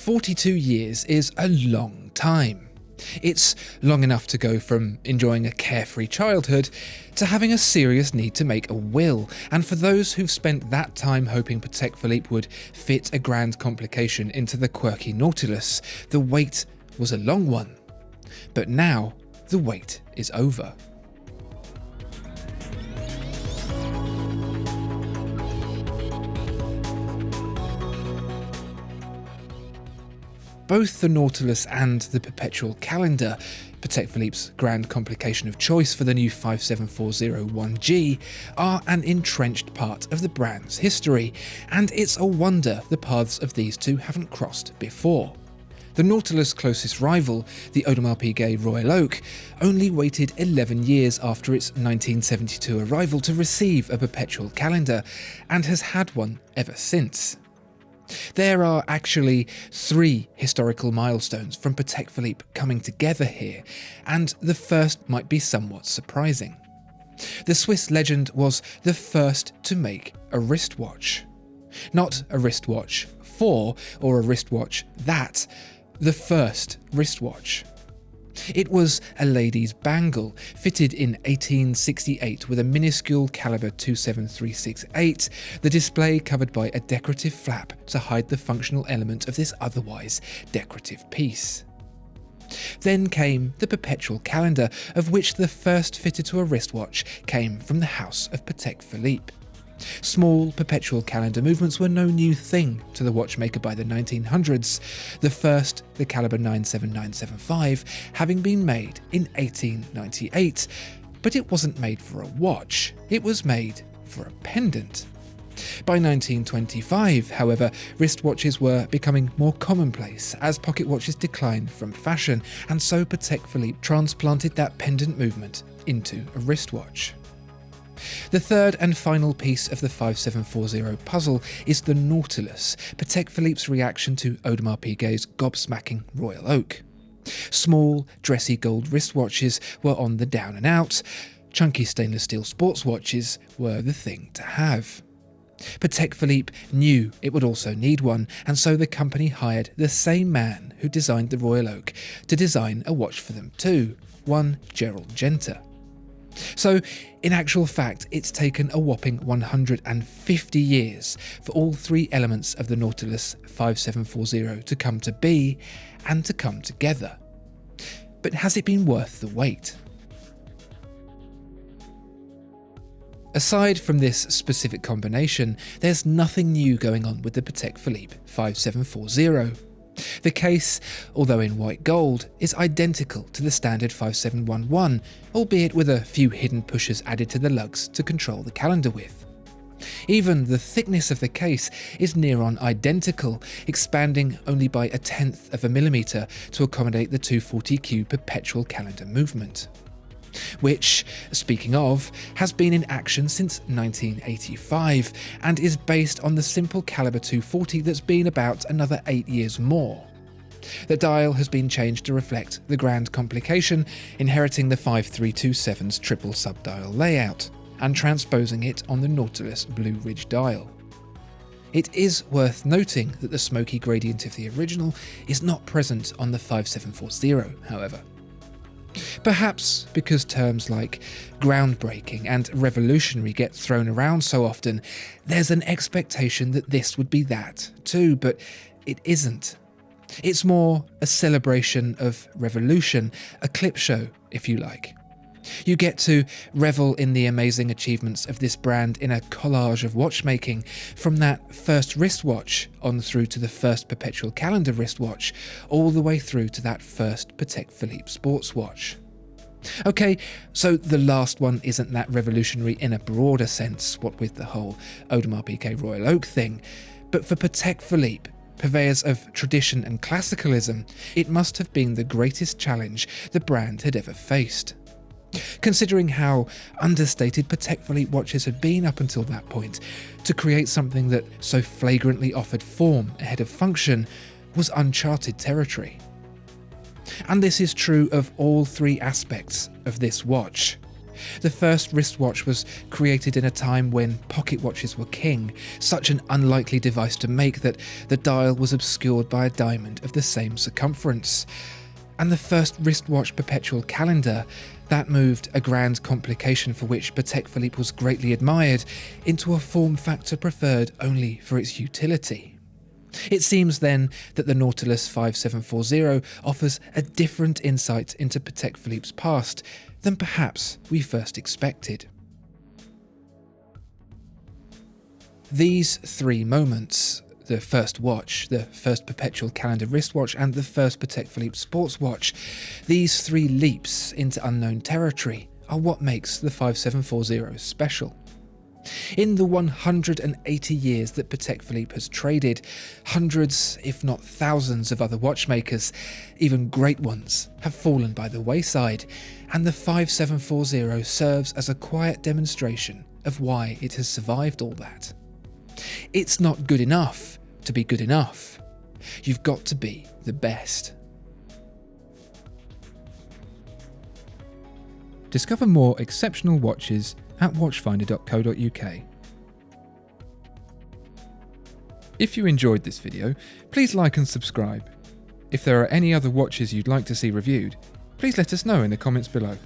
42 years is a long time. It's long enough to go from enjoying a carefree childhood to having a serious need to make a will, and for those who've spent that time hoping Patek Philippe would fit a grand complication into the quirky Nautilus, the wait was a long one. But now, the wait is over. Both the Nautilus and the Perpetual Calendar, Patek Philippe's grand complication of choice for the new 57401G, are an entrenched part of the brand's history, and it's a wonder the paths of these two haven't crossed before. The Nautilus' closest rival, the Audemars Piguet Royal Oak, only waited 11 years after its 1972 arrival to receive a Perpetual Calendar, and has had one ever since. There are actually 3 historical milestones from Patek Philippe coming together here, and the first might be somewhat surprising. The Swiss legend was the first to make a wristwatch. Not a wristwatch for, or a wristwatch that, the first wristwatch. It was a lady's bangle, fitted in 1868 with a minuscule caliber 27368, the display covered by a decorative flap to hide the functional element of this otherwise decorative piece. Then came the Perpetual Calendar, of which the first fitted to a wristwatch came from the house of Patek Philippe. Small Perpetual Calendar movements were no new thing to the watchmaker by the 1900s, the first, the caliber 97975, having been made in 1898. But it wasn't made for a watch, it was made for a pendant. By 1925, however, wristwatches were becoming more commonplace as pocket watches declined from fashion, and so Patek Philippe transplanted that pendant movement into a wristwatch. The third and final piece of the 5740 puzzle is the Nautilus, Patek Philippe's reaction to Audemars Piguet's gobsmacking Royal Oak. Small, dressy gold wristwatches were on the down and out. Chunky stainless steel sports watches were the thing to have. Patek Philippe knew it would also need one, and so the company hired the same man who designed the Royal Oak to design a watch for them too, one Gerald Genter. So, in actual fact, it's taken a whopping 150 years for all 3 elements of the Nautilus 5740 to come to be and to come together. But has it been worth the wait? Aside from this specific combination, there's nothing new going on with the Patek Philippe 5740. The case, although in white gold, is identical to the standard 5711, albeit with a few hidden pushers added to the lugs to control the calendar with. Even the thickness of the case is near on identical, expanding only by 1/10 of a millimetre to accommodate the 240Q Perpetual Calendar movement, which, speaking of, has been in action since 1985 and is based on the simple caliber 240 that's been about another 8 years more. The dial has been changed to reflect the grand complication, inheriting the 5327's triple subdial layout and transposing it on the Nautilus Blue Ridge dial. It is worth noting that the smoky gradient of the original is not present on the 5740, however. Perhaps because terms like groundbreaking and revolutionary get thrown around so often, there's an expectation that this would be that too, but it isn't. It's more a celebration of revolution, a clip show, if you like. You get to revel in the amazing achievements of this brand in a collage of watchmaking, from that first wristwatch on through to the first Perpetual Calendar wristwatch, all the way through to that first Patek Philippe sports watch. Okay, so the last one isn't that revolutionary in a broader sense, what with the whole Audemars Piguet Royal Oak thing, but for Patek Philippe, purveyors of tradition and classicalism, it must have been the greatest challenge the brand had ever faced. Considering how understated Patek Philippe watches had been up until that point, to create something that so flagrantly offered form ahead of function was uncharted territory. And this is true of all 3 aspects of this watch. The first wristwatch was created in a time when pocket watches were king, such an unlikely device to make that the dial was obscured by a diamond of the same circumference. And the first wristwatch Perpetual Calendar, that moved a grand complication for which Patek Philippe was greatly admired into a form factor preferred only for its utility. It seems then that the Nautilus 5740 offers a different insight into Patek Philippe's past than perhaps we first expected. These three moments, the first watch, the first Perpetual Calendar wristwatch, and the first Patek Philippe sports watch, these three leaps into unknown territory are what makes the 5740 special. In the 180 years that Patek Philippe has traded, hundreds, if not thousands of other watchmakers, even great ones, have fallen by the wayside, and the 5740 serves as a quiet demonstration of why it has survived all that. It's not good enough to be good enough. You've got to be the best. Discover more exceptional watches at watchfinder.co.uk. If you enjoyed this video, please like and subscribe. If there are any other watches you'd like to see reviewed, please let us know in the comments below.